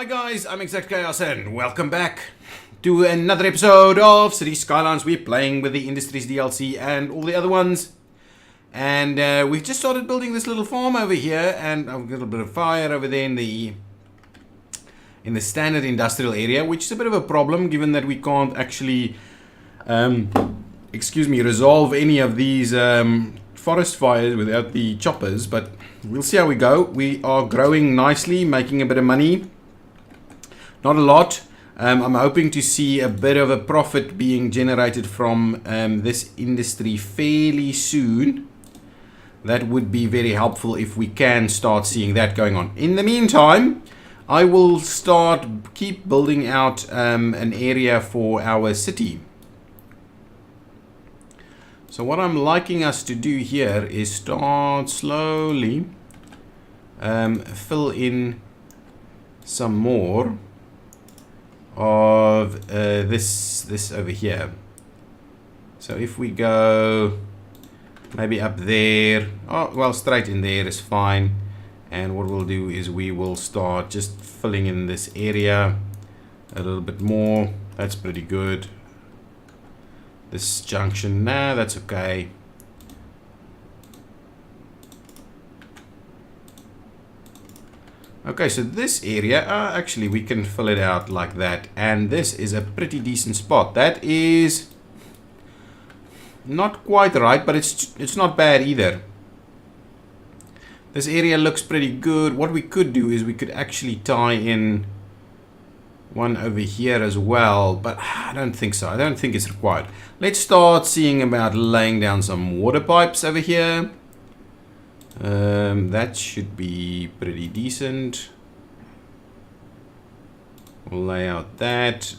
Hi guys, I'm ExactChaos and welcome back to another episode of Cities Skylines. We're playing with the Industries DLC and all the other ones. And we've just started building this little farm over here, and I've got a little bit of fire over there in the standard industrial area, which is a bit of a problem given that we can't actually resolve any of these forest fires without the choppers, but we'll see how we go. We are growing nicely, making a bit of money. Not a lot. I'm hoping to see a bit of a profit being generated from this industry fairly soon. That would be very helpful if we can start seeing that going on. In the meantime, I will keep building out an area for our city. So what I'm liking us to do here is start slowly fill in some more of this over here. So if we go maybe up there, straight in there is fine. And what we'll do is we will start just filling in this area a little bit more. That's pretty good. This junction, nah, that's okay. Okay, so this area, actually we can fill it out like that. And this is a pretty decent spot. That is not quite right, but it's not bad either. This area looks pretty good. What we could do is we could actually tie in one over here as well, but I don't think so. I don't think it's required. Let's start seeing about laying down some water pipes over here. That should be pretty decent. We'll lay out that,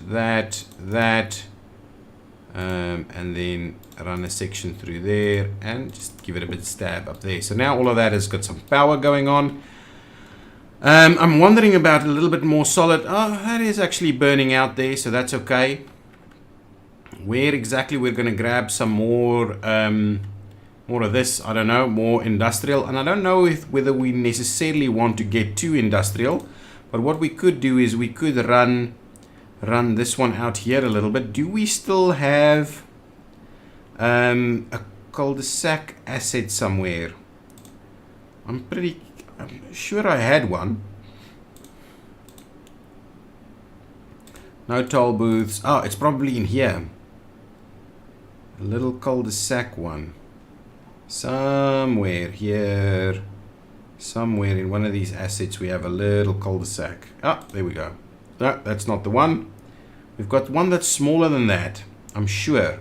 and then run a section through there and just give it a bit of stab up there. So now all of that has got some power going on. I'm wondering about a little bit more solid. Oh, that is actually burning out there, so that's okay. Where exactly we're going to grab some more of this, I don't know, more industrial. And I don't know whether we necessarily want to get too industrial, but what we could do is we could run this one out here a little bit. Do we still have a cul-de-sac asset somewhere? I'm sure I had one. No toll booths. Oh, it's probably in here. A little cul-de-sac one. Somewhere here. Somewhere in one of these assets we have a little cul-de-sac. Ah, there we go. No, that's not the one. We've got one that's smaller than that, I'm sure.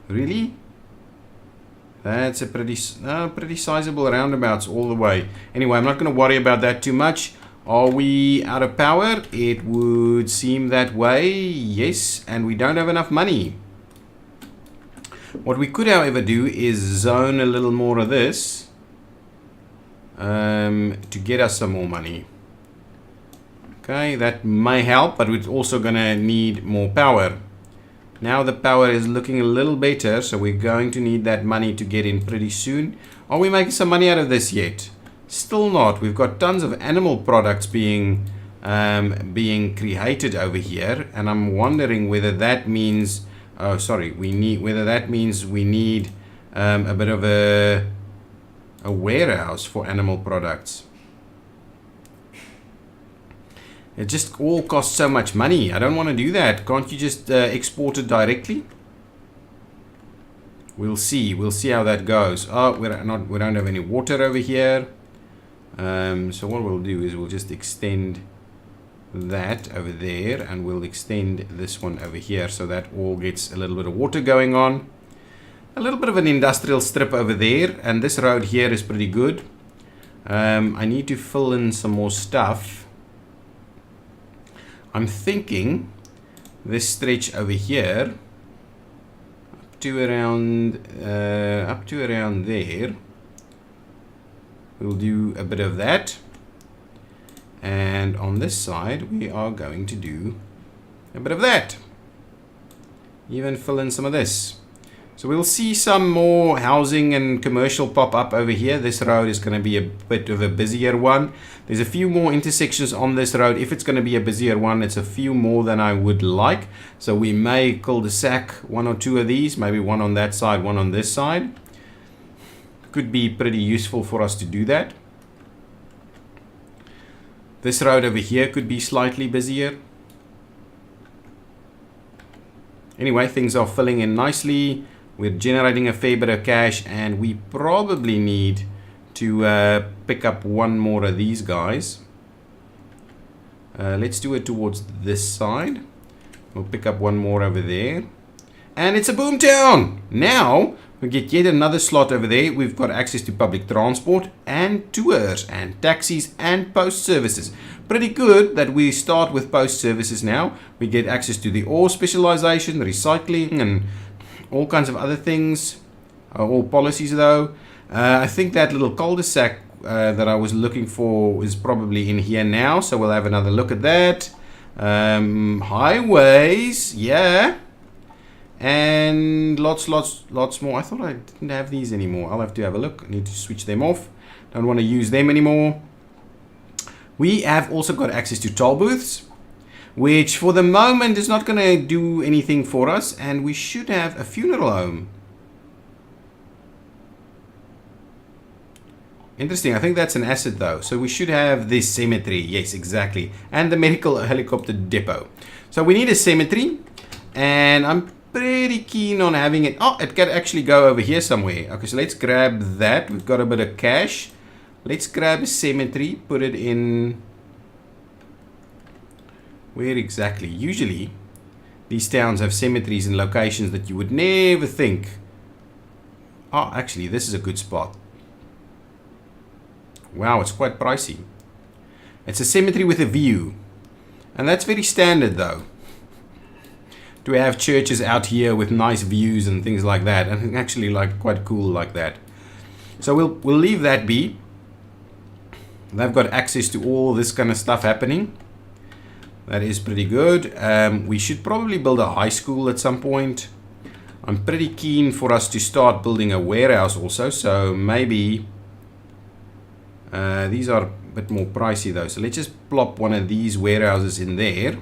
Really? That's a pretty sizable roundabouts all the way. Anyway, I'm not going to worry about that too much. Are we out of power? It would seem that way. Yes, and we don't have enough money. What we could, however, do is zone a little more of this to get us some more money. Okay, that may help, but we're also going to need more power. Now the power is looking a little better, so we're going to need that money to get in pretty soon. Are we making some money out of this yet? Still not. We've got tons of animal products being created over here, and I'm wondering whether that means whether that means we need a bit of a warehouse for animal products. It just all costs so much money. I don't want to do that. Can't you just export it directly? We'll see. We'll see how that goes. Oh, we don't have any water over here. So what we'll do is we'll just extend that over there, and we'll extend this one over here, so that all gets a little bit of water going on. A little bit of an industrial strip over there, and this road here is pretty good. I need to fill in some more stuff. I'm thinking this stretch over here up to around there. We'll do a bit of that, and on this side we are going to do a bit of that. Even fill in some of this. So we'll see some more housing and commercial pop up over here. This road is going to be a bit of a busier one. There's a few more intersections on this road. If it's going to be a busier one, it's a few more than I would like. So we may cul-de-sac one or two of these, maybe one on that side, one on this side. Could be pretty useful for us to do that. This road over here could be slightly busier. Anyway, things are filling in nicely. We're generating a fair bit of cash, and we probably need to pick up one more of these guys. Let's do it towards this side. We'll pick up one more over there. And it's a boomtown! Now, we get yet another slot over there. We've got access to public transport and tours and taxis and post services. Pretty good that we start with post services now. We get access to the ore specialization, recycling, and all kinds of other things. All policies though. I think that little cul-de-sac that I was looking for is probably in here now. So we'll have another look at that. Highways, yeah. And lots more. I thought I didn't have these anymore. I'll have to have a look. I need to switch them off. Don't want to use them anymore. We have also got access to toll booths, which for the moment is not going to do anything for us. And we should have a funeral home. Interesting. I think that's an asset though. So we should have this cemetery. Yes, exactly. And the medical helicopter depot. So we need a cemetery. And I'm pretty keen on having it. Oh, it can actually go over here somewhere. Okay, so let's grab that. We've got a bit of cash. Let's grab a cemetery. Put it in. Where exactly? Usually, these towns have cemeteries in locations that you would never think. Oh, actually, this is a good spot. Wow, it's quite pricey. It's a cemetery with a view. And that's very standard though. To have churches out here with nice views and things like that, and actually like quite cool like that. So we'll leave that be. They've got access to all this kind of stuff happening. That is pretty good. We should probably build a high school at some point. I'm pretty keen for us to start building a warehouse also. So maybe these are a bit more pricey though. So let's just plop one of these warehouses in there.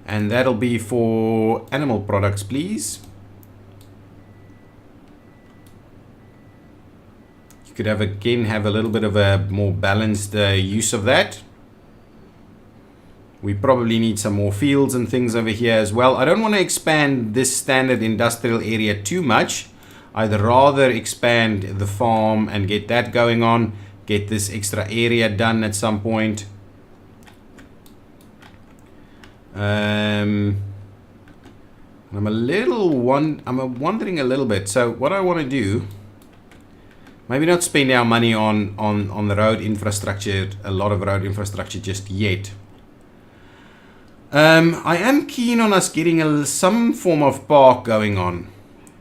And that'll be for animal products, please. You could have a little bit of a more balanced use of that. We probably need some more fields and things over here as well. I don't want to expand this standard industrial area too much. I'd rather expand the farm and get that going on. Get this extra area done at some point. I'm wondering a little bit. So what I want to do, maybe not spend our money on the road infrastructure, a lot of road infrastructure just yet. I am keen on us getting some form of park going on.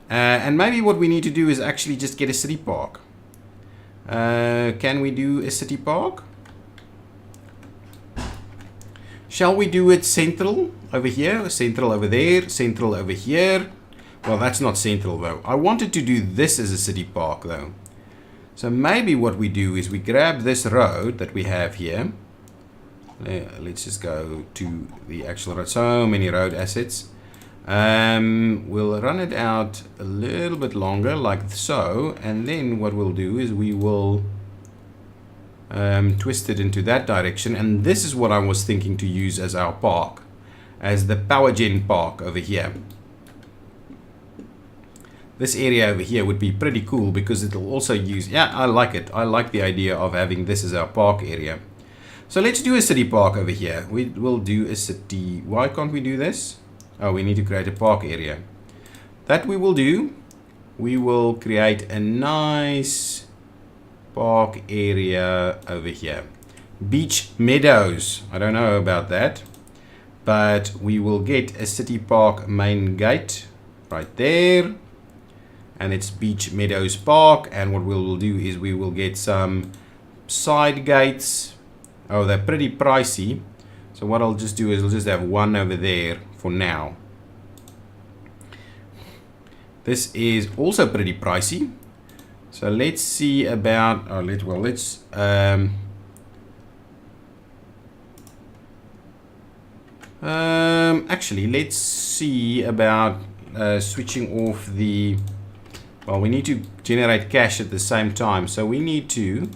And maybe what we need to do is actually just get a city park. Can we do a city park? Shall we do it central over here, central over there, central over here? Well, that's not central though. I wanted to do this as a city park though. So maybe what we do is we grab this road that we have here. Let's just go to the actual road. So many road assets. We'll run it out a little bit longer like so. And then what we'll do is we will twist it into that direction, and this is what I was thinking to use as our park, as the power gen park over here. This area over here would be pretty cool because it'll also use, yeah, I like it. I like the idea of having this as our park area. So let's do a city park over here. We will do a city. Why can't we do this? Oh, we need to create a park area. That we will do. We will create a nice park area over here. Beach meadows. I don't know about that, but we will get a city park main gate right there, and it's Beach Meadows Park. And what we'll do is we will get some side gates. Oh, they're pretty pricey, so what I'll just do is I'll just have one over there for now. This is also pretty pricey. So let's see about, actually, let's see about switching off the, well, we need to generate cash at the same time. So we need to,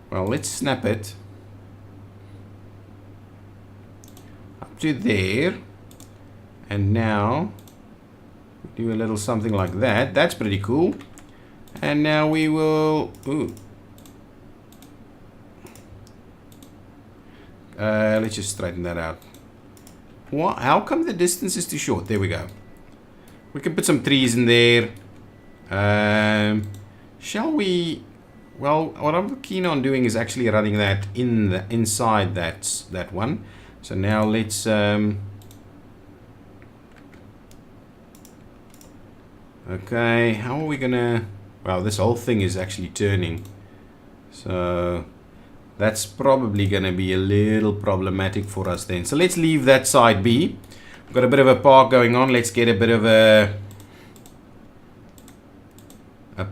well, let's snap it up to there. And now do a little something like that. That's pretty cool. And now we will, let's just straighten that out. What? How come the distance is too short? There we go. We can put some trees in there. Shall we? Well, what I'm keen on doing is actually running that in the inside that one. So now let's okay, how are we gonna, well, this whole thing is actually turning, so that's probably gonna be a little problematic for us then. So let's leave that side be. We've got a bit of a park going on. Let's get a bit of a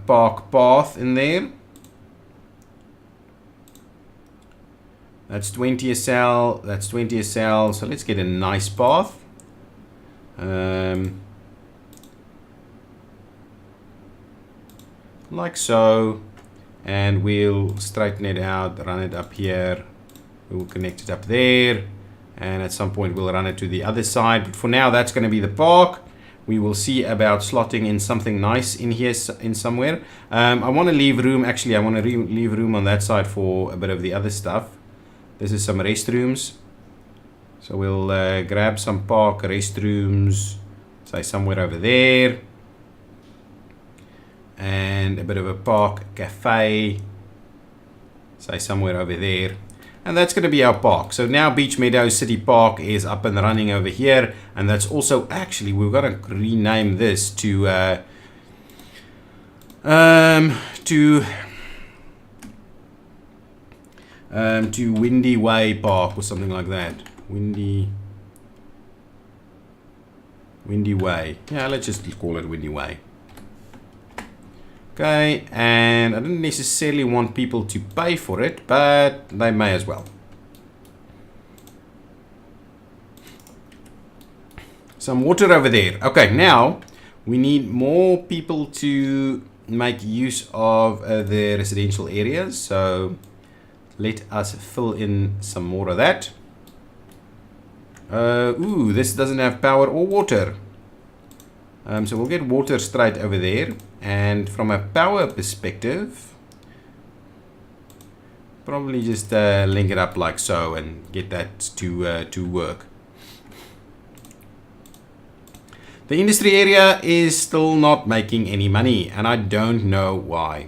park path in there. That's 20 a cell, that's 20 a cell, so let's get a nice path. Like so, and we'll straighten it out, run it up here, we'll connect it up there, and at some point we'll run it to the other side. But for now, that's going to be the park. We will see about slotting in something nice in here in somewhere. I want to leave room, actually I want to leave room on that side for a bit of the other stuff. This is some restrooms, so we'll grab some park restrooms, say somewhere over there. And a bit of a park cafe, say somewhere over there, and that's going to be our park. So now Beach Meadows City Park is up and running over here, and that's also, actually we've got to rename this to Windy Way Park or something like that. Windy Way, yeah, let's just call it Windy Way. Okay, and I don't necessarily want people to pay for it, but they may as well. Some water over there. Okay, now we need more people to make use of the residential areas. So let us fill in some more of that. Ooh, this doesn't have power or water. So we'll get water straight over there. And from a power perspective, probably just link it up like so and get that to work. The industry area is still not making any money, and I don't know why.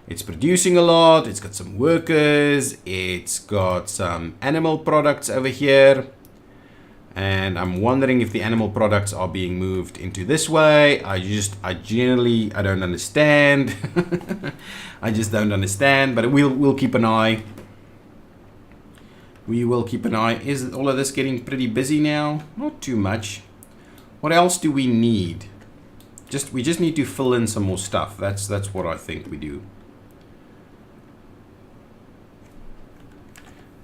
It's producing a lot, it's got some workers, it's got some animal products over here. And I'm wondering if the animal products are being moved into this way. I don't understand. I just don't understand, but we'll keep an eye. We will keep an eye. Is all of this getting pretty busy now? Not too much. What else do we need? We just need to fill in some more stuff. That's what I think we do.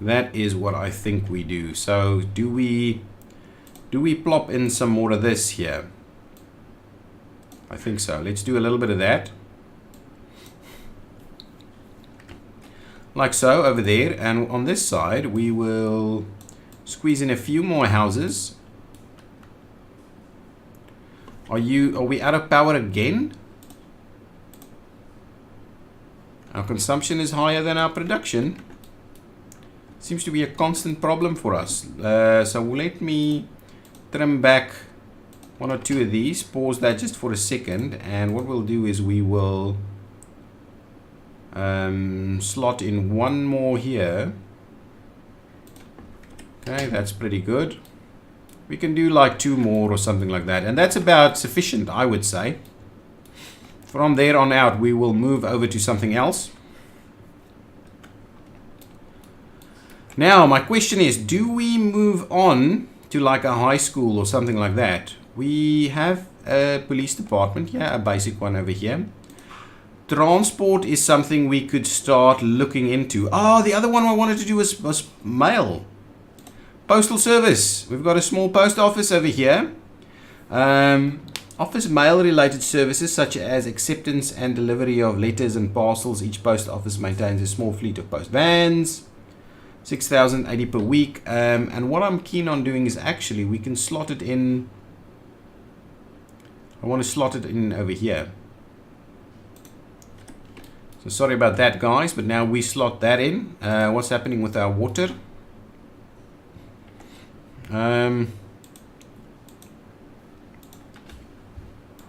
That is what I think we do. So do we plop in some more of this here? I think so. Let's do a little bit of that. Like so, over there. And on this side, we will squeeze in a few more houses. Are we out of power again? Our consumption is higher than our production. Seems to be a constant problem for us. So let me trim back one or two of these, pause that just for a second, and what we'll do is we will slot in one more here. Okay, that's pretty good. We can do like two more or something like that, and that's about sufficient, I would say. From there on out, we will move over to something else. Now, my question is, do we move on to like a high school or something like that? We have a police department. Yeah, a basic one over here. Transport is something we could start looking into. Oh, the other one I wanted to do was mail. Postal service. We've got a small post office over here. Offers mail-related services such as acceptance and delivery of letters and parcels. Each post office maintains a small fleet of post vans. 6,080 per week. And what I'm keen on doing is actually we can slot it in. I want to slot it in over here. So sorry about that, guys, but now we slot that in. What's happening with our water?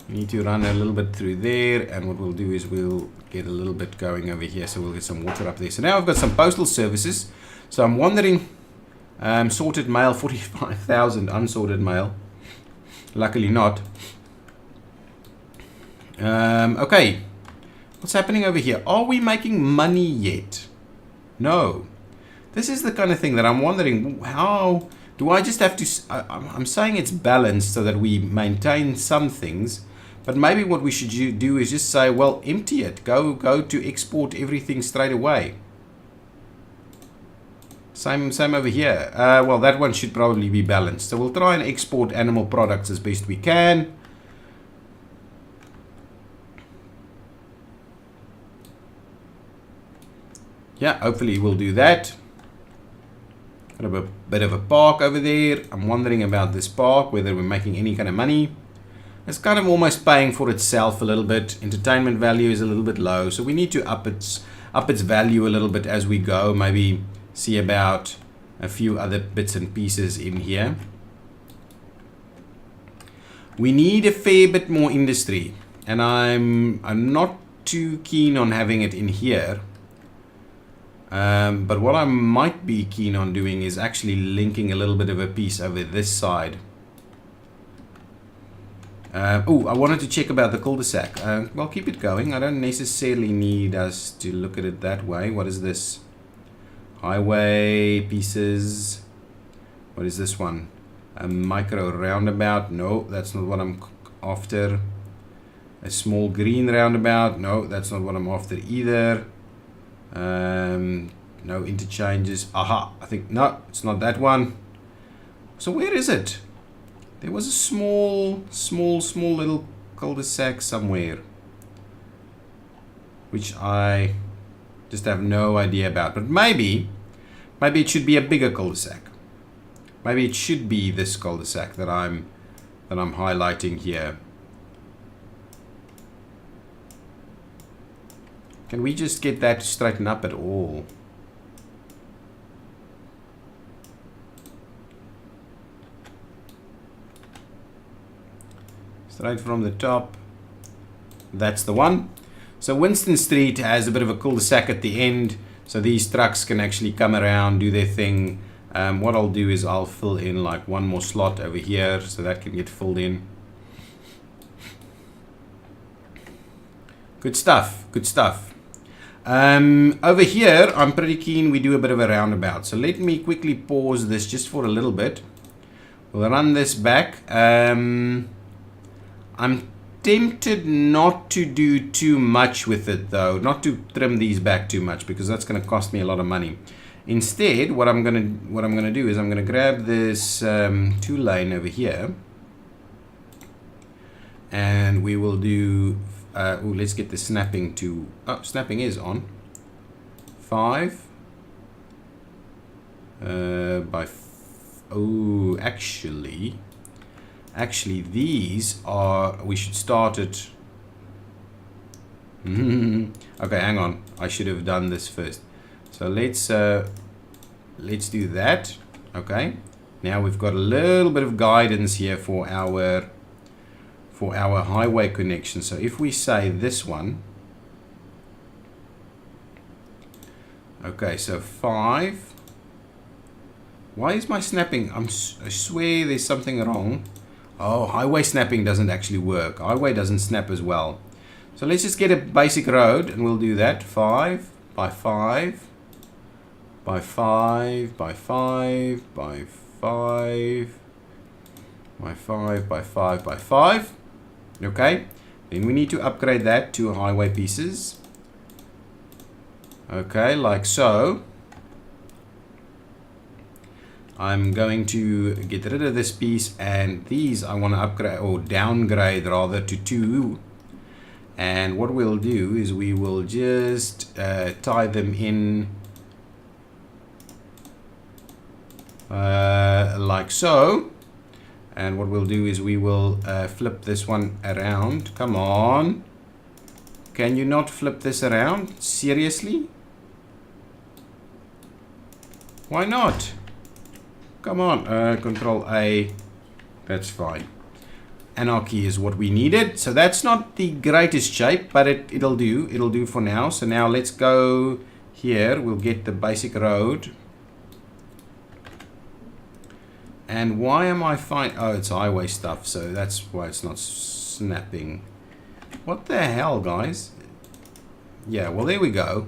We need to run a little bit through there, and what we'll do is we'll get a little bit going over here, so we'll get some water up there. So now I've got some postal services. So I'm wondering, sorted mail, 45,000 unsorted mail. Luckily not. Okay, what's happening over here? Are we making money yet? No. This is the kind of thing that I'm wondering, how do I just have to, I'm saying it's balanced so that we maintain some things, but maybe what we should do is just say, well, empty it. Go to export everything straight away. Same over here. Well, that one should probably be balanced. So we'll try and export animal products as best we can. Yeah, hopefully we'll do that. Got a bit of a park over there. I'm wondering about this park, whether we're making any kind of money. It's kind of almost paying for itself a little bit. Entertainment value is a little bit low, so we need to up its value a little bit as we go. Maybe see about a few other bits and pieces in here. We need a fair bit more industry, and I'm not too keen on having it in here. But what I might be keen on doing is actually linking a little bit of a piece over this side. Oh, I wanted to check about the cul-de-sac. Well, keep it going. I don't necessarily need us to look at it that way. What is this? Highway pieces. What is this one? A micro roundabout. No, that's not what I'm after. A small green roundabout. No, that's not what I'm after either. No interchanges. Aha, I think, no, it's not that one. So where is it? There was a small little cul-de-sac somewhere, which I just have no idea about. But maybe it should be a bigger cul-de-sac. Maybe it should be this cul-de-sac that I'm highlighting here. Can we just get that to straighten up at all? Straight from the top. That's the one. So Winston Street has a bit of a cul-de-sac at the end, so these trucks can actually come around, do their thing. What I'll do is I'll fill in like one more slot over here, so that can get filled in. Good stuff, good stuff. Over here, I'm pretty keen we do a bit of a roundabout. So let me quickly pause this just for a little bit. We'll run this back. I'm tempted not to do too much with it though, not to trim these back too much, because that's going to cost me a lot of money. Instead, what I'm gonna do is I'm gonna grab this 2-lane over here, and we will do. Let's get the snapping to. Oh, snapping is on. 5 by. Oh, actually, these are. We should start it. Okay, hang on. I should have done this first. So let's do that. Okay. Now we've got a little bit of guidance here for our highway connection. So if we say this one, okay. So 5. Why is my snapping? I swear there's something wrong. Oh, highway snapping doesn't actually work. Highway doesn't snap as well. So let's just get a basic road, and we'll do that. 5 by 5. By 5 by 5 by 5 by 5 by 5 by 5. Okay, then we need to upgrade that to highway pieces. Okay, like so. I'm going to get rid of this piece, and these I want to upgrade or downgrade rather to 2. And what we'll do is we will just tie them in like so. And what we'll do is we will flip this one around. Come on. Can you not flip this around? Seriously? Why not? Come on. Control A. That's fine. Anarchy is what we needed. So that's not the greatest shape, but it'll do. It'll do for now. So now let's go here. We'll get the basic road. And why am I fine? Oh, it's highway stuff, so that's why it's not snapping. What the hell, guys? Yeah, well, there we go.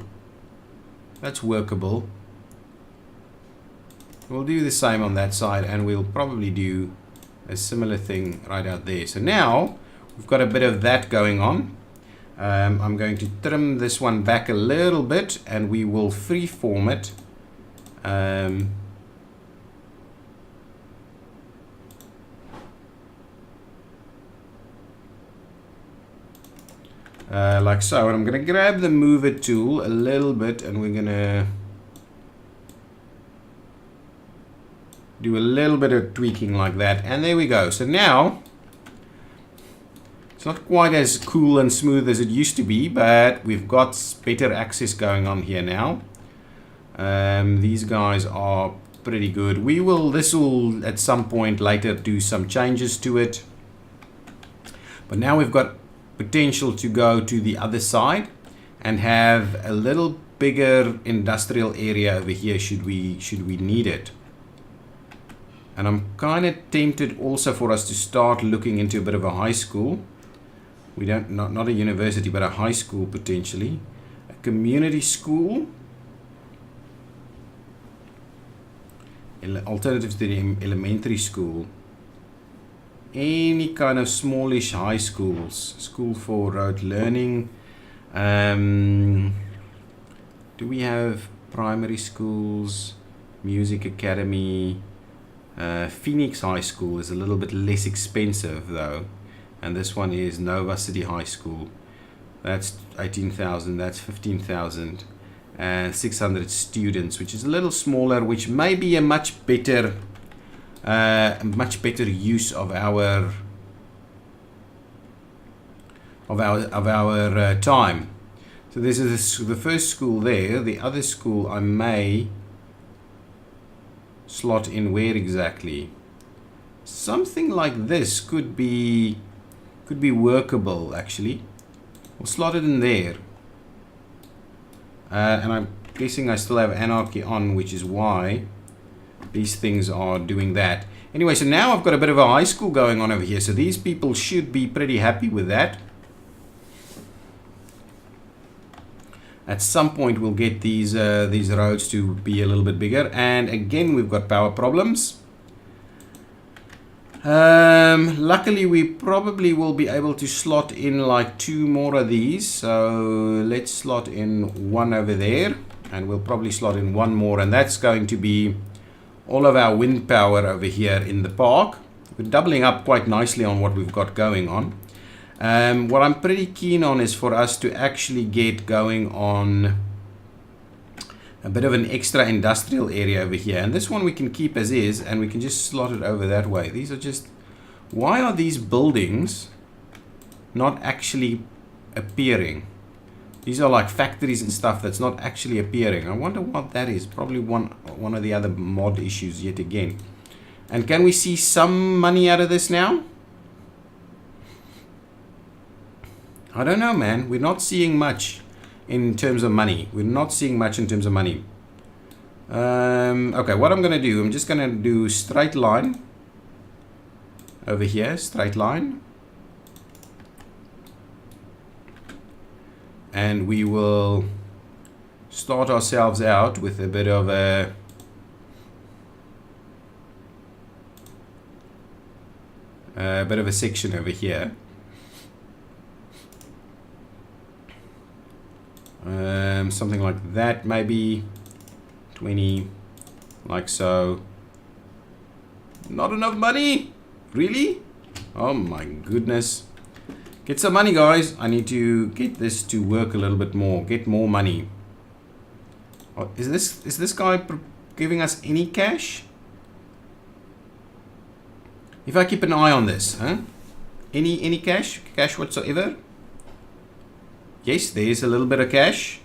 That's workable. We'll do the same on that side, and we'll probably do a similar thing right out there. So now we've got a bit of that going on. I'm going to trim this one back a little bit, and we will freeform it. Like so, and I'm going to grab the mover tool a little bit, and we're going to do a little bit of tweaking like that, and there we go. So now it's not quite as cool and smooth as it used to be, but we've got better access going on here now. These guys are pretty good. This will at some point later do some changes to it, but now we've got potential to go to the other side and have a little bigger industrial area over here should we need it. And I'm kind of tempted also for us to start looking into a bit of a high school. Not a university, but a high school potentially. A community school. Alternatives to the elementary school. Any kind of smallish high schools. School for road learning. Do we have primary schools? Music academy. Phoenix High School is a little bit less expensive though. And this one is Nova City High School. That's 18,000. That's 15,000. And 600 students, which is a little smaller, which may be a much better use of our time. So this is the first school there. The other school I may slot in where exactly? Something like this could be workable actually. We'll slot it in there. And I'm guessing I still have Anarchy on, which is why these things are doing that. Anyway, so now I've got a bit of a high school going on over here. So these people should be pretty happy with that. At some point we'll get these roads to be a little bit bigger. And again, we've got power problems. Luckily we probably will be able to slot in like 2 more of these. So let's slot in 1 over there, and we'll probably slot in 1 more, and that's going to be all of our wind power over here in the park. We're doubling up quite nicely on what we've got going on. What I'm pretty keen on is for us to actually get going on a bit of an extra industrial area over here, and this one we can keep as is, and we can just slot it over that way. These are just, why are these buildings not actually appearing? These are like factories and stuff that's not actually appearing. I wonder what that is. Probably one of the other mod issues yet again. And can we see some money out of this now? I don't know, man. We're not seeing much in terms of money. We're not seeing much in terms of money. Okay, what I'm going to do, I'm just going to do straight line over here, straight line. And we will start ourselves out with a bit of a section over here. Something like that, maybe 20, like so. Not enough money? Really? Oh my goodness. Get some money, guys. I need to get this to work a little bit more. Get more money. Oh, is this guy giving us any cash? If I keep an eye on this, huh? Any cash? Cash whatsoever? Yes, there's a little bit of cash.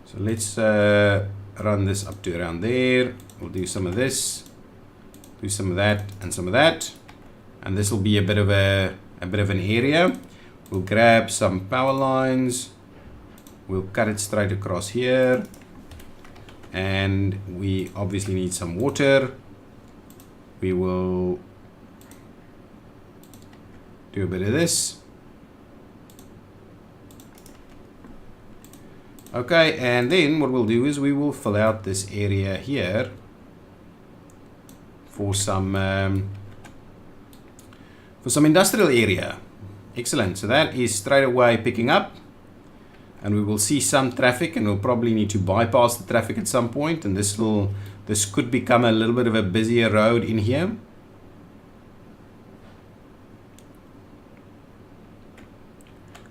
So let's run this up to around there. We'll do some of this, do some of that, and some of that, and this will be a bit of an area. We'll grab some power lines. We'll cut it straight across here, and we obviously need some water. We will do a bit of this. Okay, and then what we'll do is we will fill out this area here for some industrial area. Excellent. So that is straight away picking up, and we will see some traffic, and we'll probably need to bypass the traffic at some point, and this could become a little bit of a busier road in here.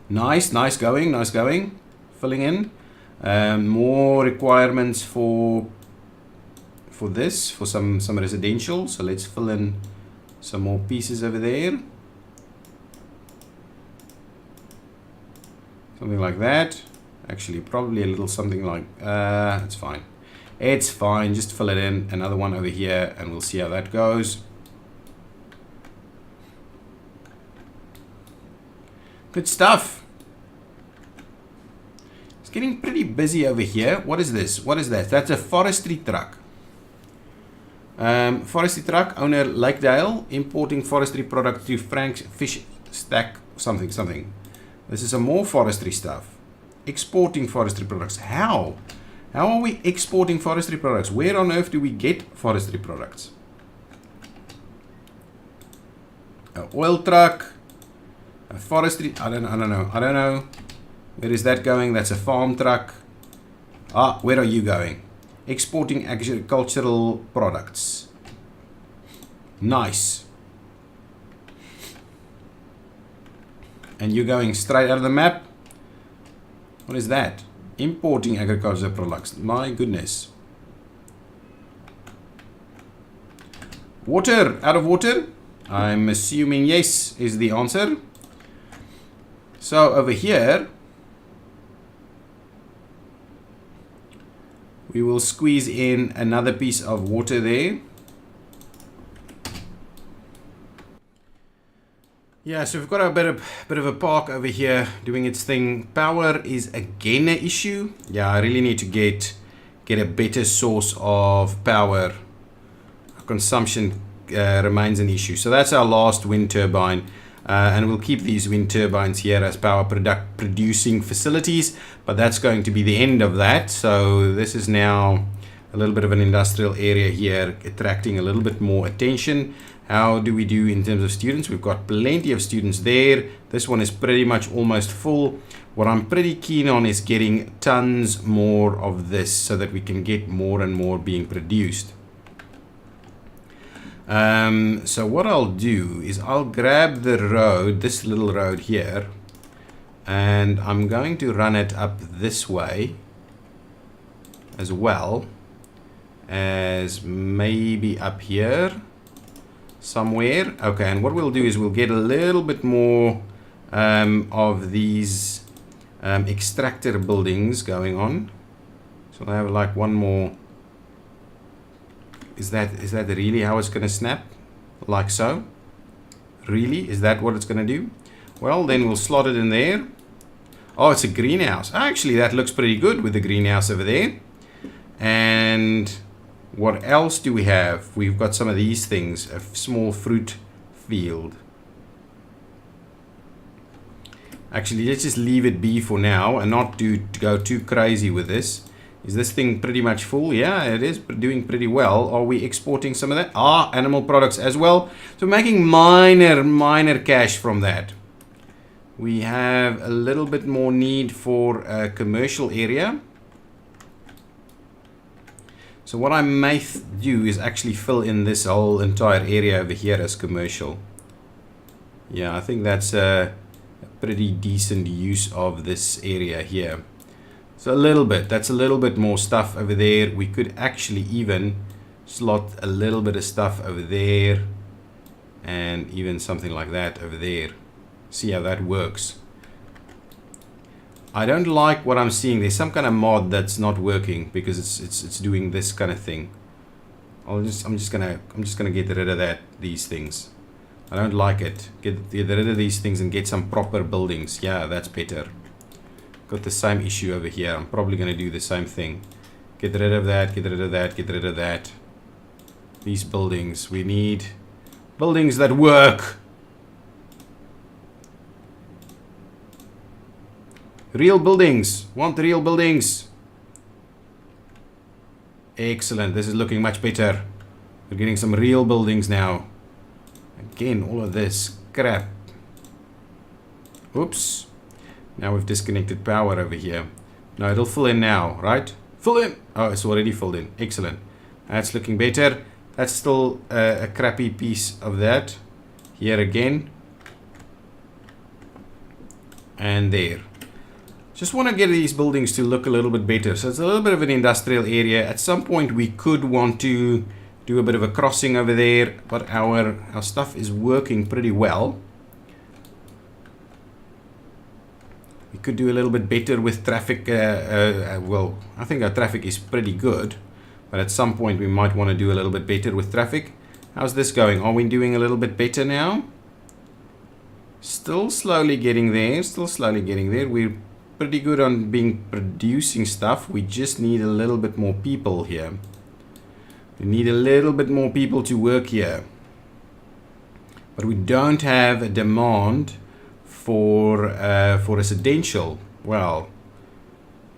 Nice going. Filling in. More requirements for some residential. So let's fill in some more pieces over there. Something like that. Actually, probably a little something like it's fine. It's fine. Just fill it in. Another one over here, and we'll see how that goes. Good stuff. Getting pretty busy over here. What is this? What is that? That's a forestry truck. Forestry truck owner Lakedale, importing forestry product to Frank's fish stack something. This is some more forestry stuff. Exporting forestry products. How are we exporting forestry products? Where on earth do we get forestry products? An oil truck, a forestry. I don't know. Where is that going? That's a farm truck. Ah, where are you going? Exporting agricultural products. Nice. And you're going straight out of the map? What is that? Importing agricultural products. My goodness. Water. Out of water? I'm assuming yes is the answer. So over here, we will squeeze in another piece of water there. Yeah, so we've got a bit of a park over here doing its thing. Power is again an issue. Yeah, I really need to get a better source of power. Consumption remains an issue. So that's our last wind turbine. And we'll keep these wind turbines here as power producing facilities, but that's going to be the end of that. So this is now a little bit of an industrial area here, attracting a little bit more attention. How do we do in terms of students? We've got plenty of students there. This one is pretty much almost full. What I'm pretty keen on is getting tons more of this so that we can get more and more being produced. So what I'll do is I'll grab the road, this little road here, and I'm going to run it up this way as well as maybe up here somewhere. Okay, and what we'll do is we'll get a little bit more of these extractor buildings going on. So I have like one more. Is that really how it's going to snap? Like so? Really? Is that what it's going to do? Well, then we'll slot it in there. Oh, it's a greenhouse. Actually, that looks pretty good with the greenhouse over there. And what else do we have? We've got some of these things. A small fruit field. Actually, let's just leave it be for now and not go too crazy with this. Is this thing pretty much full? Yeah, it is doing pretty well. Are we exporting some of that? Animal products as well. So making minor cash from that. We have a little bit more need for a commercial area. So what I may do is actually fill in this whole entire area over here as commercial. Yeah, I think that's a pretty decent use of this area here. So a little bit, that's a little bit more stuff over there. We could actually even slot a little bit of stuff over there and even something like that over there. See how that works. I don't like what I'm seeing. There's some kind of mod that's not working because it's doing this kind of thing. I'm just gonna get rid of these things. I don't like it. Get rid of these things and get some proper buildings. Yeah, that's better. Got the same issue over here. I'm probably going to do the same thing. Get rid of that, get rid of that, get rid of that. These buildings. We need buildings that work. Real buildings. Want real buildings. Excellent. This is looking much better. We're getting some real buildings now. Again, all of this crap. Oops. Now we've disconnected power over here. No, it'll fill in now, right? Fill in! Oh, it's already filled in. Excellent. That's looking better. That's still a crappy piece of that. Here again. And there. Just want to get these buildings to look a little bit better. So it's a little bit of an industrial area. At some point we could want to do a bit of a crossing over there. But our stuff is working pretty well. We could do a little bit better with traffic. Well, I think our traffic is pretty good. But at some point we might want to do a little bit better with traffic. How's this going? Are we doing a little bit better now? Still slowly getting there. Still slowly getting there. We're pretty good on producing stuff. We just need a little bit more people here. We need a little bit more people to work here. But we don't have a demand for residential. Well,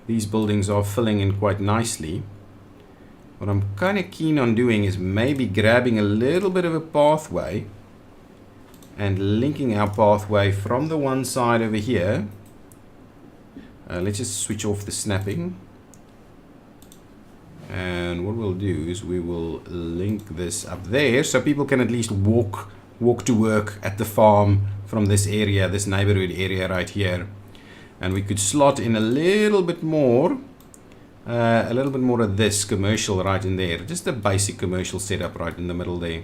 these buildings are filling in quite nicely. What I'm kind of keen on doing is maybe grabbing a little bit of a pathway and linking our pathway from the one side over here. Let's just switch off the snapping. And what we'll do is we will link this up there so people can at least walk to work at the farm from this area, this neighborhood area right here. And we could slot in a little bit more of this commercial right in there. Just a basic commercial setup right in the middle there.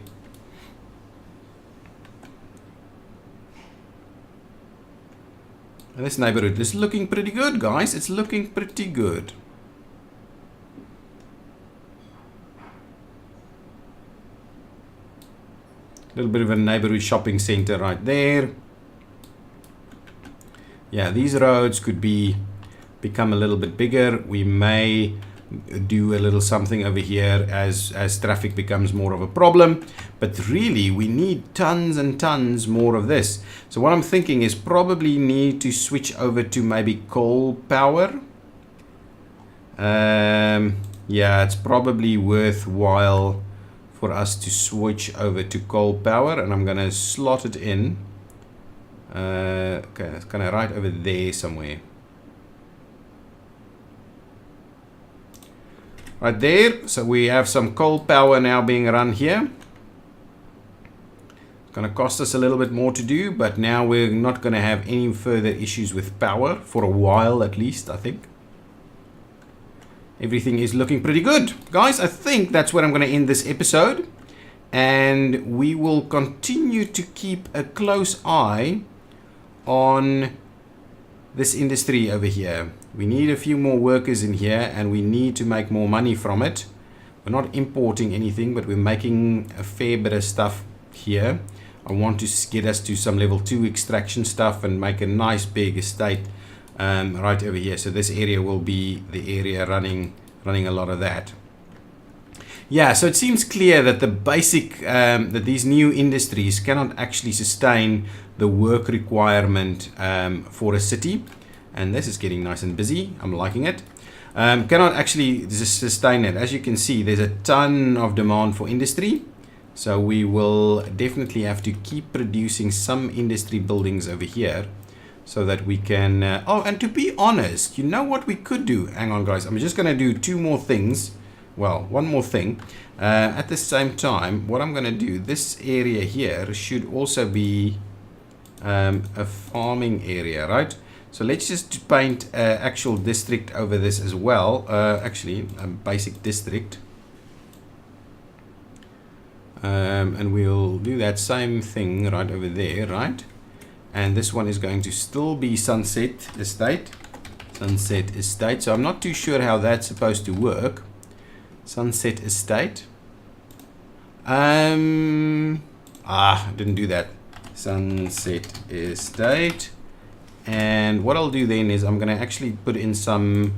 And this neighborhood is looking pretty good, guys. It's looking pretty good. A little bit of a neighborhood shopping center right there. Yeah, these roads could become a little bit bigger. We may do a little something over here as traffic becomes more of a problem. But really, we need tons and tons more of this. So what I'm thinking is probably need to switch over to maybe coal power. Yeah, it's probably worthwhile for us to switch over to coal power, and I'm gonna slot it in. Okay, it's kind of right over there somewhere. Right there. So we have some coal power now being run here. It's gonna cost us a little bit more to do, but now we're not gonna have any further issues with power for a while, at least, I think. Everything is looking pretty good. Guys, I think that's where I'm going to end this episode. And we will continue to keep a close eye on this industry over here. We need a few more workers in here and we need to make more money from it. We're not importing anything, but we're making a fair bit of stuff here. I want to get us to some level 2 extraction stuff and make a nice big estate right over here. So this area will be the area running a lot of that. Yeah, so it seems clear that the basic that these new industries cannot actually sustain the work requirement for a city, and this is getting nice and busy. I'm liking it. cannot actually sustain it. As you can see, there's a ton of demand for industry. So we will definitely have to keep producing some industry buildings over here so that we can... oh, and to be honest, you know what we could do? Hang on, guys. I'm just going to do two more things. Well, one more thing. At the same time, what I'm going to do, this area here should also be a farming area, right? So let's just paint an actual district over this as well. Actually, a basic district. And we'll do that same thing right over there, right? And this one is going to still be Sunset Estate. Sunset Estate. So I'm not too sure how that's supposed to work. Sunset Estate. Didn't do that. Sunset Estate. And what I'll do then is I'm going to actually put in some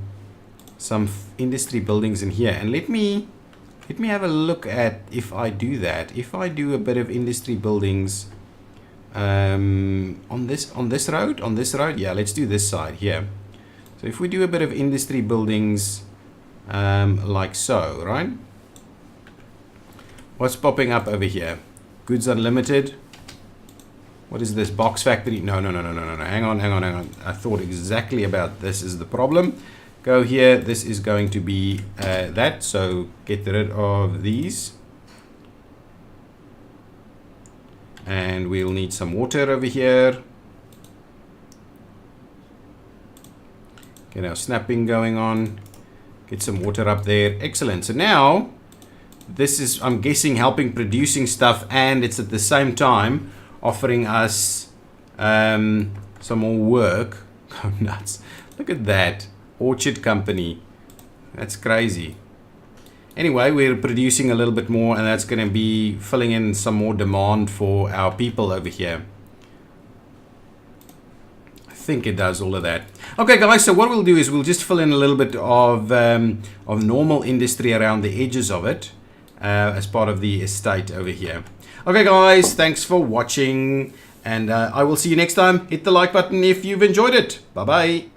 industry buildings in here. And let me have a look at if I do that. If I do a bit of industry buildings on this road, yeah, let's do this side here. So if we do a bit of industry buildings like so, right? What's popping up over here? Goods Unlimited. What is this? Box Factory? No. Hang on. I thought exactly about this is the problem. Go here. This is going to be that. So get rid of these. And we'll need some water over here. Get our snapping going on. Get some water up there. Excellent. So now this is, I'm guessing, helping producing stuff, and it's at the same time offering us some more work. Oh, nuts. Look at that. Orchard Company. That's crazy. Anyway, we're producing a little bit more, and that's going to be filling in some more demand for our people over here. I think it does all of that. Okay, guys, so what we'll do is we'll just fill in a little bit of normal industry around the edges of it as part of the estate over here. Okay, guys, thanks for watching, and I will see you next time. Hit the like button if you've enjoyed it. Bye-bye.